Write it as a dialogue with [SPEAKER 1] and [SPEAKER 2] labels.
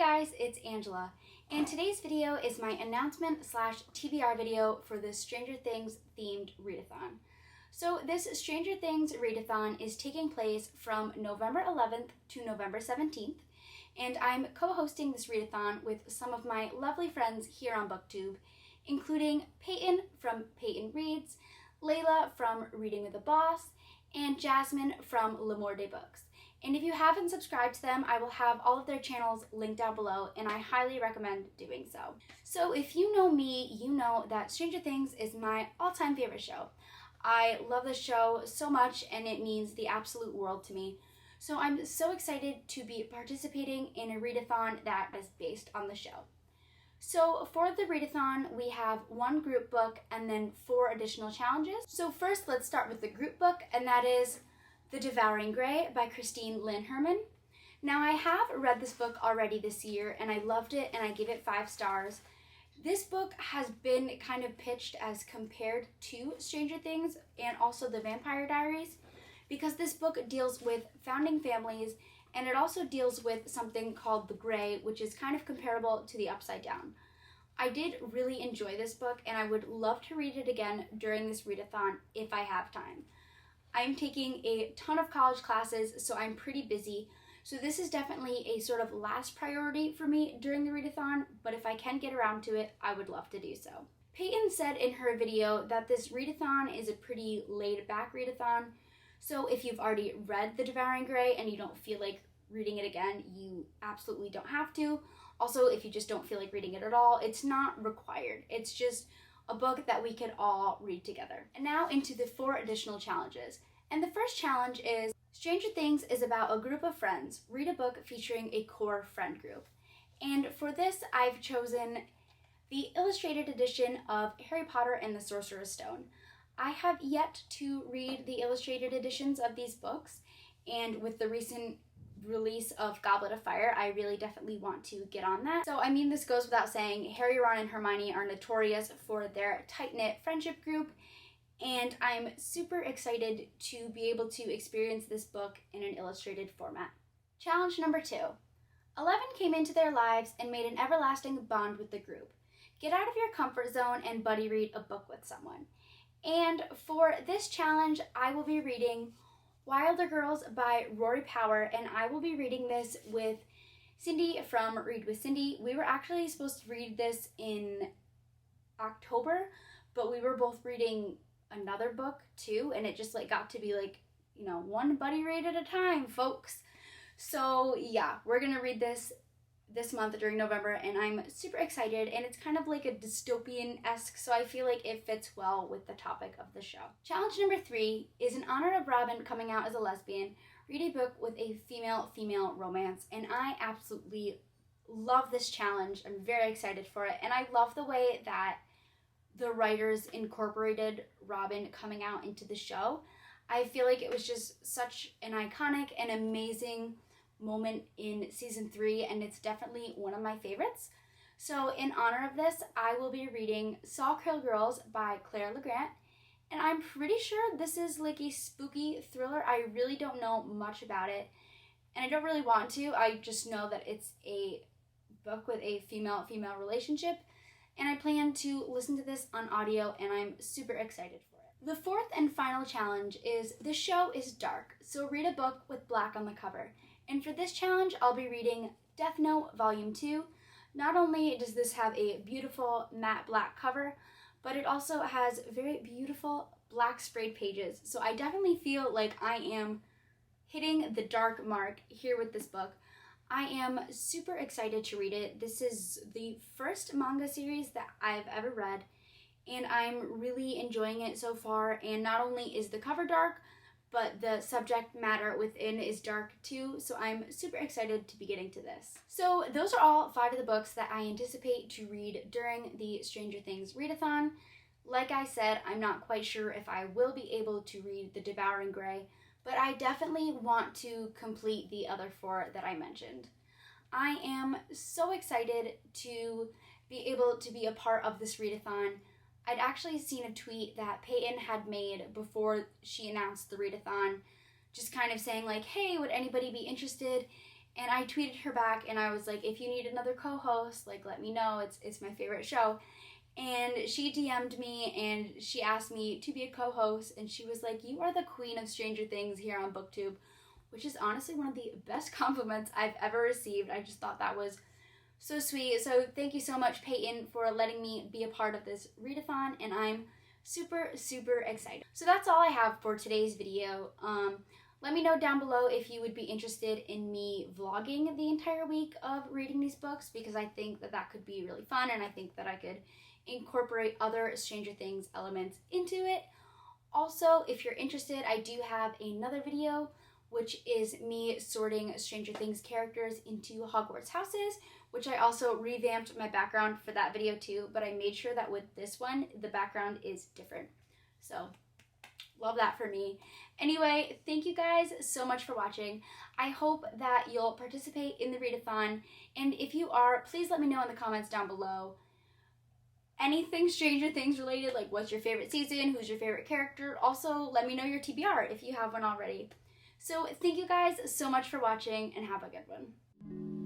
[SPEAKER 1] guys, it's Angela, and today's video is my announcement / TBR video for the Stranger Things themed readathon. So this Stranger Things readathon is taking place from November 11th to November 17th, and I'm co-hosting this readathon with some of my lovely friends here on BookTube, including Peyton from Peyton Reads, Layla from Reading with the Boss, and Jasmine from L'Amour des Books. And if you haven't subscribed to them, I will have all of their channels linked down below, and I highly recommend doing so. So if you know me, you know that Stranger Things is my all-time favorite show. I love this show so much, and it means the absolute world to me. So I'm so excited to be participating in a readathon that is based on the show. So for the readathon, we have one group book and then 4 additional challenges. So first, let's start with the group book, and that is The Devouring Gray by Christine Lynn Herman. Now, I have read this book already this year, and I loved it, and I gave it 5 stars. This book has been kind of pitched as compared to Stranger Things and also The Vampire Diaries, because this book deals with founding families, and it also deals with something called the Gray, which is kind of comparable to the Upside Down. I did really enjoy this book, and I would love to read it again during this readathon if I have time. I'm taking a ton of college classes, so I'm pretty busy, so this is definitely a sort of last priority for me during the readathon, but if I can get around to it, I would love to do so. Peyton said in her video that this readathon is a pretty laid-back readathon, so if you've already read The Devouring Gray and you don't feel like reading it again, you absolutely don't have to. Also, if you just don't feel like reading it at all, it's not required. It's just a book that we could all read together. And now into the 4 additional challenges. And the first challenge is Stranger Things is about a group of friends. Read a book featuring a core friend group. And for this, I've chosen the illustrated edition of Harry Potter and the Sorcerer's Stone. I have yet to read the illustrated editions of these books, and with the recent release of Goblet of Fire, I really definitely want to get on that. So I mean, this goes without saying, Harry, Ron, and Hermione are notorious for their tight-knit friendship group, and I'm super excited to be able to experience this book in an illustrated format. Challenge number 2. 11 came into their lives and made an everlasting bond with the group. Get out of your comfort zone and buddy read a book with someone. And for this challenge, I will be reading Wilder Girls by Rory Power, and I will be reading this with Cindy from Read with Cindy. We were actually supposed to read this in October, but we were both reading another book too, and it just got to be one buddy read at a time, folks. So yeah, we're gonna read this month during November, and I'm super excited, and it's kind of like a dystopian-esque, so I feel like it fits well with the topic of the show. Challenge number 3 is in honor of Robin coming out as a lesbian. Read a book with a female-female romance, and I absolutely love this challenge. I'm very excited for it, and I love the way that the writers incorporated Robin coming out into the show. I feel like it was just such an iconic and amazing moment in season 3, and it's definitely one of my favorites. So in honor of this, I will be reading Sawkill Girls by Claire LeGrant, and I'm pretty sure this is like a spooky thriller. I really don't know much about it, and I don't really want to. I just know that it's a book with a female-female relationship, and I plan to listen to this on audio, and I'm super excited for it. The 4th and final challenge is The Show is Dark, so read a book with black on the cover. And for this challenge, I'll be reading Death Note Volume 2. Not only does this have a beautiful matte black cover, but it also has very beautiful black sprayed pages. So I definitely feel like I am hitting the dark mark here with this book. I am super excited to read it. This is the first manga series that I've ever read, and I'm really enjoying it so far. And not only is the cover dark, but the subject matter within is dark too, so I'm super excited to be getting to this. So those are all 5 of the books that I anticipate to read during the Stranger Things readathon. Like I said, I'm not quite sure if I will be able to read The Devouring Gray, but I definitely want to complete the other 4 that I mentioned. I am so excited to be able to be a part of this readathon. I'd actually seen a tweet that Peyton had made before she announced the readathon, just kind of saying hey, would anybody be interested? And I tweeted her back and I was like, if you need another co-host, like let me know, it's my favorite show. And she DM'd me and she asked me to be a co-host, and she was like, you are the queen of Stranger Things here on BookTube, which is honestly one of the best compliments I've ever received. I just thought that was so sweet. So thank you so much, Peyton, for letting me be a part of this readathon, and I'm super, super excited. So that's all I have for today's video. Let me know down below if you would be interested in me vlogging the entire week of reading these books, because I think that that could be really fun, and I think that I could incorporate other Stranger Things elements into it. Also, if you're interested, I do have another video, which is me sorting Stranger Things characters into Hogwarts houses, which I also revamped my background for that video too, but I made sure that with this one, the background is different. So, love that for me. Anyway, thank you guys so much for watching. I hope that you'll participate in the readathon, and if you are, please let me know in the comments down below. Anything Stranger Things related, like what's your favorite season, who's your favorite character. Also, let me know your TBR if you have one already. So thank you guys so much for watching, and have a good one.